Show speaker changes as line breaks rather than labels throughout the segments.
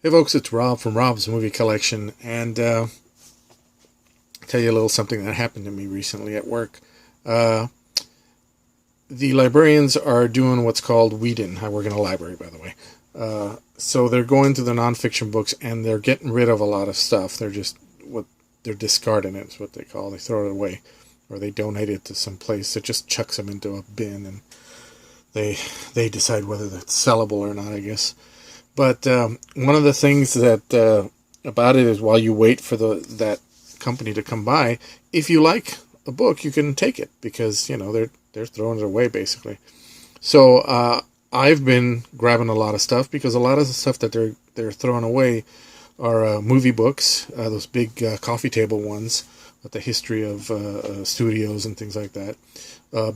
Hey folks, it's Rob from Rob's Movie Collection, and tell you a little something that happened to me recently at work. Uh, the librarians are doing what's called weeding. I work in a library, by the way. So they're going through the nonfiction books, and they're getting rid of a lot of stuff. They're discarding it, is what they call it. They throw it away, or they donate it to some place that just chucks them into a bin, and they decide whether that's sellable or not, I guess. But one of the things that about it is, while you wait for that company to come by, if you like a book, you can take it, because they're throwing it away basically. So I've been grabbing a lot of stuff, because a lot of the stuff that they're throwing away are movie books, those big coffee table ones with the history of studios and things like that.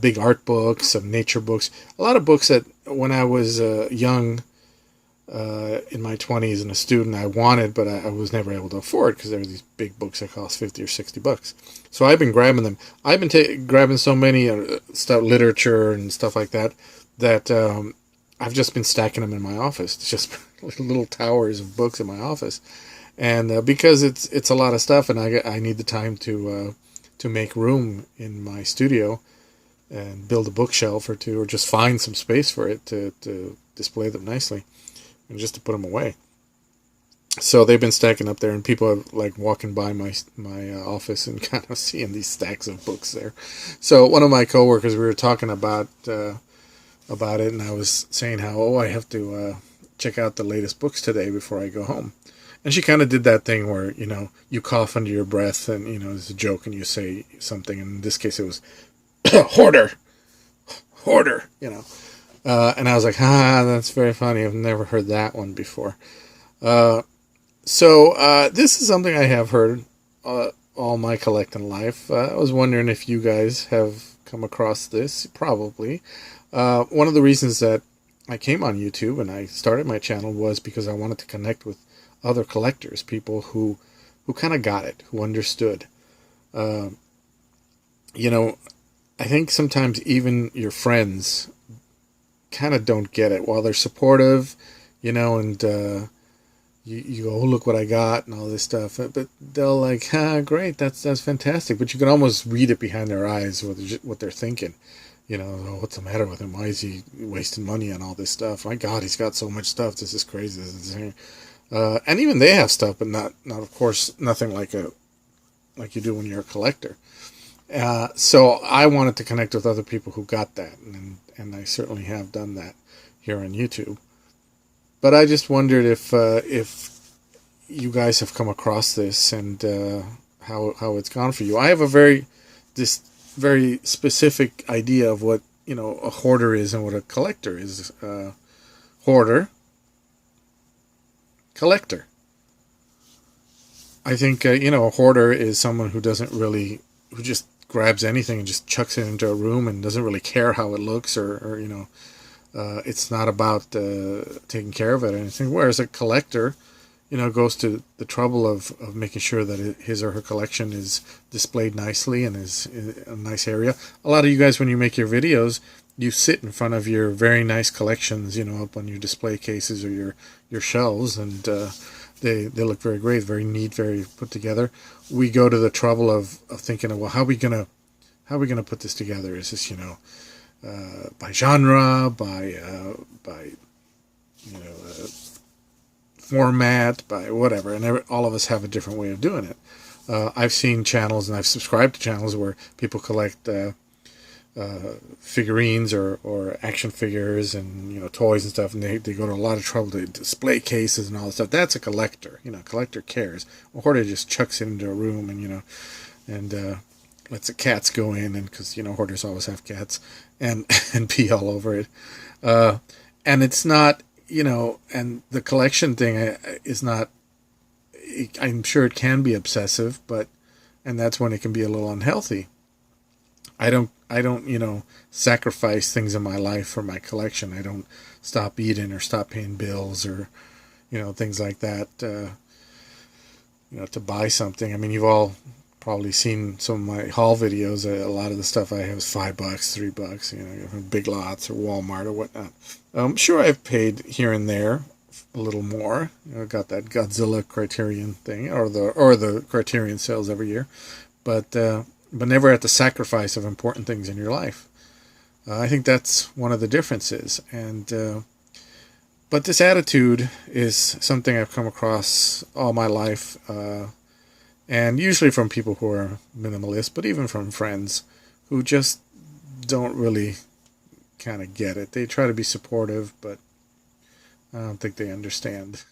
Big art books, some nature books, a lot of books that when I was young. In my 20s and a student, I wanted, but I was never able to afford, because there were these big books that cost $50 or $60. So I've been grabbing them. I've been grabbing so many stuff, literature and stuff like that, that I've just been stacking them in my office. It's just little towers of books in my office, and because it's a lot of stuff, and I need the time to make room in my studio and build a bookshelf or two, or just find some space for it to display them nicely, and just to put them away. So they've been stacking up there, and people are like walking by my office and kind of seeing these stacks of books there. So one of my coworkers, we were talking about it, and I was saying how, I have to check out the latest books today before I go home. And she kind of did that thing where, you cough under your breath, and, it's a joke, and you say something. And in this case, it was, hoarder, and I was like, that's very funny. I've never heard that one before. So this is something I have heard all my collecting life. I was wondering if you guys have come across this. Probably. One of the reasons that I came on YouTube and I started my channel was because I wanted to connect with other collectors, people who kind of got it, who understood. I think sometimes even your friends kind of don't get it. While they're supportive, and you go, look what I got and all this stuff, but they'll like, great, that's fantastic. But you can almost read it behind their eyes, what they're thinking. What's the matter with him? Why is he wasting money on all this stuff? My God, he's got so much stuff. This is crazy. This is insane. And even they have stuff, but not of course, nothing like you do when you're a collector. So I wanted to connect with other people who got that, and I certainly have done that here on YouTube. But I just wondered if you guys have come across this, and how it's gone for you. I have this very specific idea of what a hoarder is and what a collector is. Hoarder, collector. I think a hoarder is someone who just grabs anything and just chucks it into a room and doesn't really care how it looks, or it's not about taking care of it or anything. Whereas a collector, goes to the trouble of making sure that his or her collection is displayed nicely and is in a nice area. A lot of you guys, when you make your videos, you sit in front of your very nice collections, up on your display cases or your shelves, and they look very great, very neat, very put together. We go to the trouble of thinking, well, how are we gonna put this together? Is this by genre, by format, by whatever? And all of us have a different way of doing it. I've seen channels, and I've subscribed to channels where people collect figurines or action figures and toys and stuff, and they go to a lot of trouble to display cases and all that stuff. That's a collector. Collector cares. A hoarder just chucks it into a room and lets the cats go in, and because hoarders always have cats, and pee all over it. And it's not, and the collection thing is not. I'm sure it can be obsessive, and that's when it can be a little unhealthy. I don't, sacrifice things in my life for my collection. I don't stop eating or stop paying bills or, things like that, to buy something. I mean, you've all probably seen some of my haul videos. A lot of the stuff I have is $5, $3, from Big Lots or Walmart or whatnot. Sure, I've paid here and there a little more. Got that Godzilla Criterion thing, or the Criterion sales every year, but never at the sacrifice of important things in your life. I think that's one of the differences, and but this attitude is something I've come across all my life, and usually from people who are minimalist, but even from friends who just don't really kind of get it. They try to be supportive, but I don't think they understand.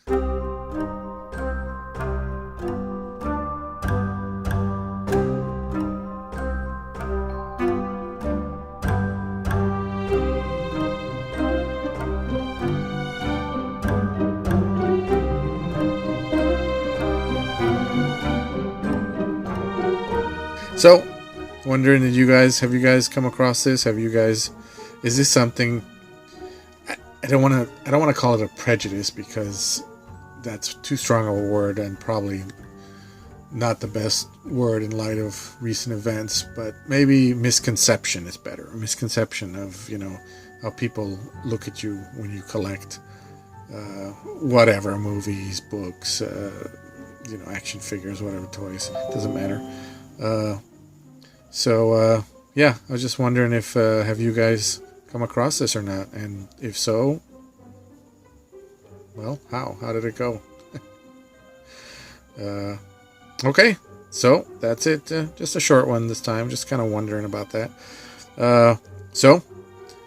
So, wondering, have you guys come across this? Is this something? I don't want to call it a prejudice, because that's too strong of a word and probably not the best word in light of recent events. But maybe misconception is better. A misconception of how people look at you when you collect whatever, movies, books, action figures, whatever, toys. Doesn't matter. Yeah, I was just wondering if have you guys come across this or not, and if so, well, how did it go? Okay, so that's it. Just a short one this time. Just kind of wondering about that. So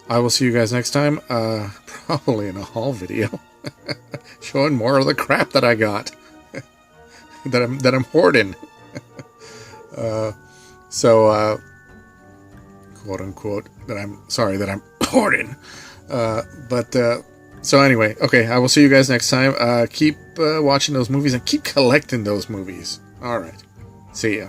I will see you guys next time. Probably in a haul video, showing more of the crap that I got that I'm hoarding. Quote unquote, that I'm hoarding. So anyway, okay, I will see you guys next time. Keep watching those movies and keep collecting those movies. All right, see ya.